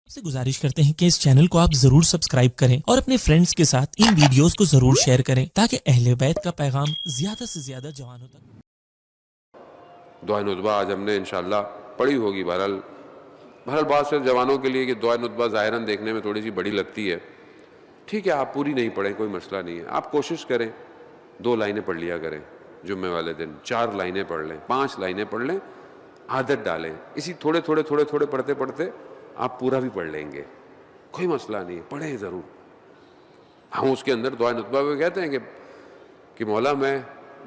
سے گزارش کرتے ہیں کہ اس چینل کو آپ ضرور سبسکرائب کریں اور اپنے فرینڈز کے ساتھ ان ویڈیوز کو ضرور شیئر کریں تاکہ اہل بیت کا پیغام زیادہ سے زیادہ جوانوں تک۔ دعائے ندبہ آج ہم نے انشاءاللہ پڑھی ہوگی۔ بہرحال بہت سے جوانوں کے لیے کہ دعائے ندبہ ظاہراً دیکھنے میں تھوڑی سی بڑی لگتی ہے، ٹھیک ہے آپ پوری نہیں پڑھیں کوئی مسئلہ نہیں ہے، آپ کوشش کریں 2 لائنیں پڑھ لیا کریں جمعے والے دن، 4 لائنیں پڑھ لیں، 5 لائنیں پڑھ لیں، عادت ڈالیں، اسی تھوڑے تھوڑے پڑھتے پڑھتے آپ پورا بھی پڑھ لیں گے، کوئی مسئلہ نہیں ہے، پڑھیں ضرور۔ ہم اس کے اندر دعائے ندبہ میں کہتے ہیں کہ مولا میں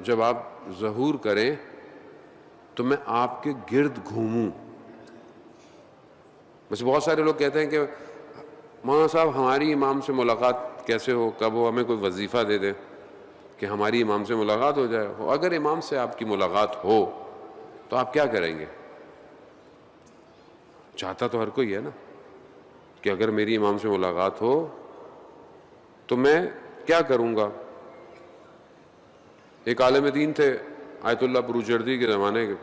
جب آپ ظہور کریں تو میں آپ کے گرد گھوموں۔ بس بہت سارے لوگ کہتے ہیں کہ مولانا صاحب ہماری امام سے ملاقات کیسے ہو، کب ہو، ہمیں کوئی وظیفہ دے دیں کہ ہماری امام سے ملاقات ہو جائے۔ اگر امام سے آپ کی ملاقات ہو تو آپ کیا کریں گے؟ چاہتا تو ہر کوئی ہے نا کہ اگر میری امام سے ملاقات ہو تو میں کیا کروں گا۔ ایک عالم دین تھے آیت اللہ بروجردی کے زمانے کے،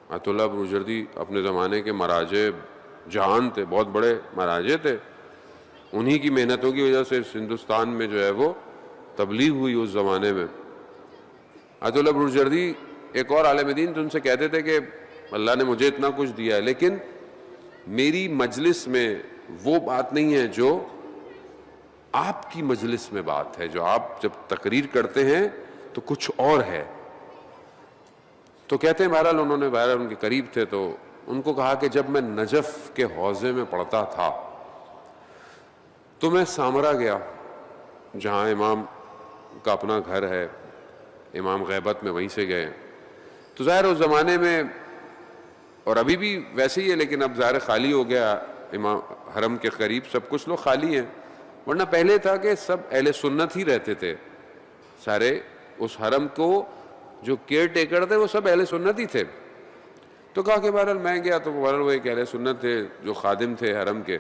آیت اللہ بروجردی اپنے زمانے کے مراجع جہان تھے، بہت بڑے مراجع تھے، انہی کی محنتوں کی وجہ سے اس ہندوستان میں جو ہے وہ تبلیغ ہوئی اس زمانے میں۔ آیت اللہ بروجردی ایک اور عالم دین تھے، ان سے کہتے تھے کہ اللہ نے مجھے اتنا کچھ دیا ہے لیکن میری مجلس میں وہ بات نہیں ہے جو آپ کی مجلس میں بات ہے، جو آپ جب تقریر کرتے ہیں تو کچھ اور ہے۔ تو کہتے ہیں بہرحال ان کے قریب تھے تو ان کو کہا کہ جب میں نجف کے حوضے میں پڑھتا تھا تو میں سامرا گیا جہاں امام کا اپنا گھر ہے، امام غیبت میں وہیں سے گئے تو ظاہر اس زمانے میں اور ابھی بھی ویسے ہی ہے لیکن اب ظاہر خالی ہو گیا، امام حرم کے قریب سب کچھ لوگ خالی ہیں، ورنہ پہلے تھا کہ سب اہل سنت ہی رہتے تھے، سارے اس حرم کو جو کیئر ٹیکر تھے وہ سب اہل سنت ہی تھے۔ تو کہا کہ بہرحال میں گیا تو بہرحال وہ ایک اہل سنت تھے جو خادم تھے حرم کے،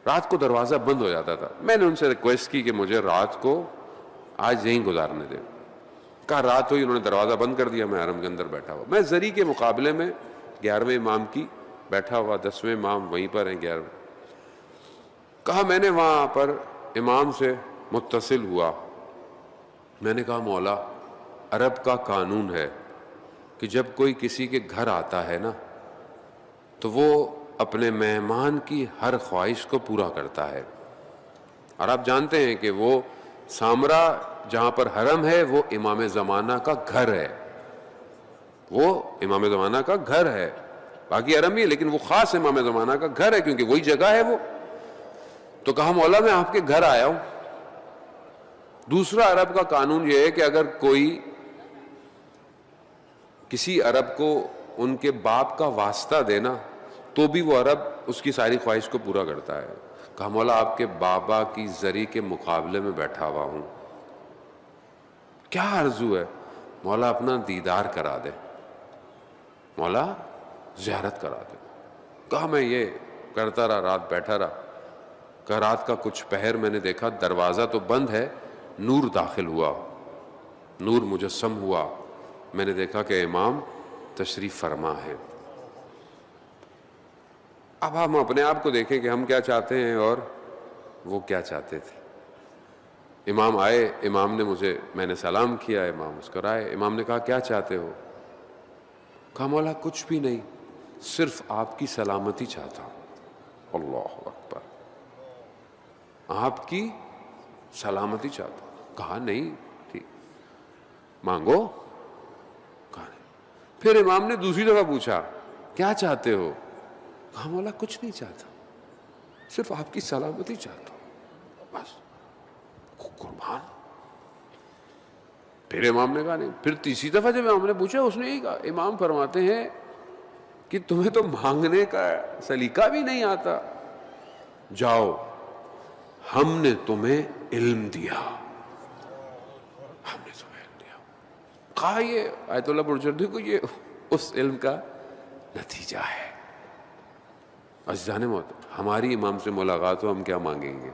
رات کو دروازہ بند ہو جاتا تھا، میں نے ان سے ریکویسٹ کی کہ مجھے رات کو آج یہیں گزارنے دیں، کہا رات ہوئی، انہوں نے دروازہ بند کر دیا، میں حرم کے اندر بیٹھا ہوا، میں زری کے مقابلے میں 11ویں امام کی بیٹھا ہوا، 10ویں امام وہیں پر ہیں 11ویں۔ کہا میں نے وہاں پر امام سے متصل ہوا، میں نے کہا مولا عرب کا قانون ہے کہ جب کوئی کسی کے گھر آتا ہے نا تو وہ اپنے مہمان کی ہر خواہش کو پورا کرتا ہے، اور آپ جانتے ہیں کہ وہ سامرا جہاں پر حرم ہے وہ امام زمانہ کا گھر ہے، وہ امام زمانہ کا گھر ہے، باقی حرم ہی ہے لیکن وہ خاص امام زمانہ کا گھر ہے کیونکہ وہی جگہ ہے وہ۔ تو کہا مولا میں آپ کے گھر آیا ہوں۔ دوسرا عرب کا قانون یہ ہے کہ اگر کوئی کسی عرب کو ان کے باپ کا واسطہ دینا تو بھی وہ عرب اس کی ساری خواہش کو پورا کرتا ہے۔ کہا مولا آپ کے بابا کی زری کے مقابلے میں بیٹھا ہوا ہوں، کیا آرزو ہے؟ مولا اپنا دیدار کرا دے، مولا زیارت کرا دے۔ کہا میں یہ کرتا رہا، رات بیٹھا رہا، کہ رات کا کچھ پہر میں نے دیکھا دروازہ تو بند ہے، نور داخل ہوا، نور مجسم ہوا، میں نے دیکھا کہ امام تشریف فرما ہے۔ اب ہم اپنے آپ کو دیکھیں کہ ہم کیا چاہتے ہیں اور وہ کیا چاہتے تھے۔ امام آئے، امام نے میں نے سلام کیا، امام مسکرائے، امام نے کہا کیا چاہتے ہو؟ کہا مولا کچھ بھی نہیں، صرف آپ کی سلامتی چاہتا ہوں۔ اللہ اکبر، آپ کی سلامتی چاہتا ہوں۔ کہا نہیں ٹھیک مانگو، کہا نہیں۔ پھر امام نے دوسری دفعہ پوچھا کیا چاہتے ہو؟ کہا مولا کچھ نہیں چاہتا، صرف آپ کی سلامتی چاہتا ہوں بس۔ قربان۔ پھر امام نے کہا نہیں۔ پھر تیسری دفعہ جب امام نے پوچھا اس نے یہی کہا۔ امام فرماتے ہیں کہ تمہیں تو مانگنے کا سلیقہ بھی نہیں آتا، جاؤ ہم نے تمہیں علم دیا، ہم نے تمہیں علم دیا۔ کہا یہ آیت اللہ بروجردی کو یہ اس علم کا نتیجہ ہے۔ عزیزان محترم، ہماری امام سے ملاقات ہو ہم کیا مانگیں گے؟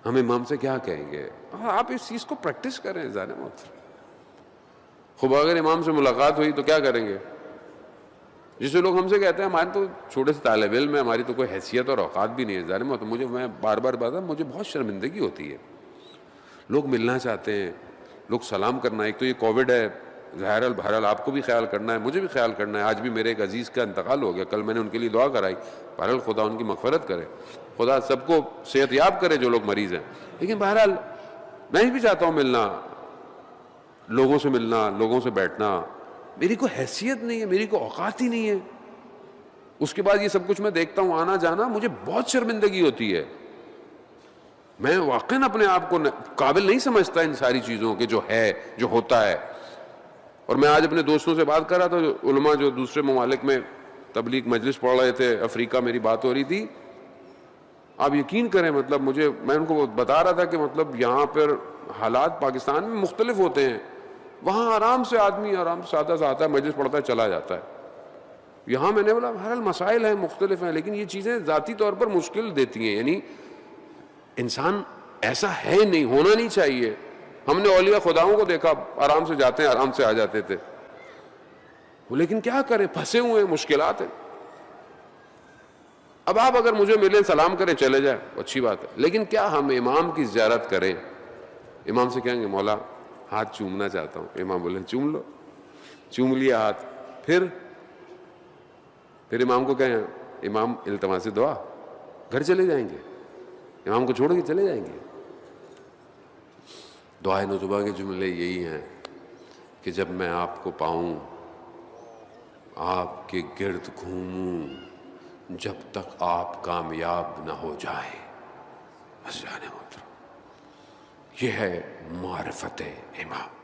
ہم امام سے کیا کہیں گے؟ آپ اس چیز کو پریکٹس کریں عزیزان محترم۔ خوب اگر امام سے ملاقات ہوئی تو کیا کریں گے؟ جسے لوگ ہم سے کہتے ہیں ہمارے تو چھوٹے سے طالب علم ہے, ہماری تو کوئی حیثیت اور اوقات بھی نہیں ہے ظاہر میں, تو میں بار بار بتا مجھے بہت شرمندگی ہوتی ہے. لوگ ملنا چاہتے ہیں, لوگ سلام کرنا, ایک تو یہ کووڈ ہے, ظاہر بہرحال آپ کو بھی خیال کرنا ہے, مجھے بھی خیال کرنا ہے. آج بھی میرے ایک عزیز کا انتقال ہو گیا, کل میں نے ان کے لیے دعا کرائی, بہرحال خدا ان کی مغفرت کرے, خدا سب کو صحت یاب کرے جو لوگ مریض ہیں. لیکن بہرحال میں بھی چاہتا ہوں ملنا, لوگوں سے ملنا, لوگوں سے بیٹھنا. میری کوئی حیثیت نہیں ہے, میری کوئی اوقات ہی نہیں ہے. اس کے بعد یہ سب کچھ میں دیکھتا ہوں, آنا جانا, مجھے بہت شرمندگی ہوتی ہے. میں واقعاً اپنے آپ کو قابل نہیں سمجھتا ان ساری چیزوں کے, جو ہے, جو ہوتا ہے. اور میں آج اپنے دوستوں سے بات کر رہا تھا, جو علماء جو دوسرے ممالک میں تبلیغ مجلس پڑھ رہے تھے, افریقہ میری بات ہو رہی تھی. آپ یقین کریں, مطلب میں ان کو بتا رہا تھا کہ مطلب یہاں پر حالات پاکستان میں مختلف ہوتے ہیں. وہاں آرام سے آدمی آرام سے سادہ سا آتا ہے, مجلس پڑھتا ہے, چلا جاتا ہے. یہاں میں نے بولا بہرحال مسائل ہیں, مختلف ہیں, لیکن یہ چیزیں ذاتی طور پر مشکل دیتی ہیں. یعنی انسان ایسا ہے نہیں, ہونا نہیں چاہیے. ہم نے اولیاء خداؤں کو دیکھا, آرام سے جاتے ہیں, آرام سے آ جاتے تھے. لیکن کیا کریں, پھنسے ہوئے ہیں, مشکلات ہیں. اب آپ اگر مجھے ملیں, سلام کریں, چلے جائیں, اچھی بات ہے. لیکن کیا ہم امام کی زیارت کریں, امام سے کہیں گے مولا ہاتھ چومنا چاہتا ہوں, امام بولیں چوم لو, چوم لیا ہاتھ, پھر امام کو کہیں امام التماس دعا, گھر چلے جائیں گے, امام کو چھوڑ کے چلے جائیں گے. دعائے نصبہ کے جملے یہی ہیں کہ جب میں آپ کو پاؤں, آپ کے گرد گھوموں, جب تک آپ کامیاب نہ ہو جائیں. بس جانے محترم, یہ ہے معرفت امام.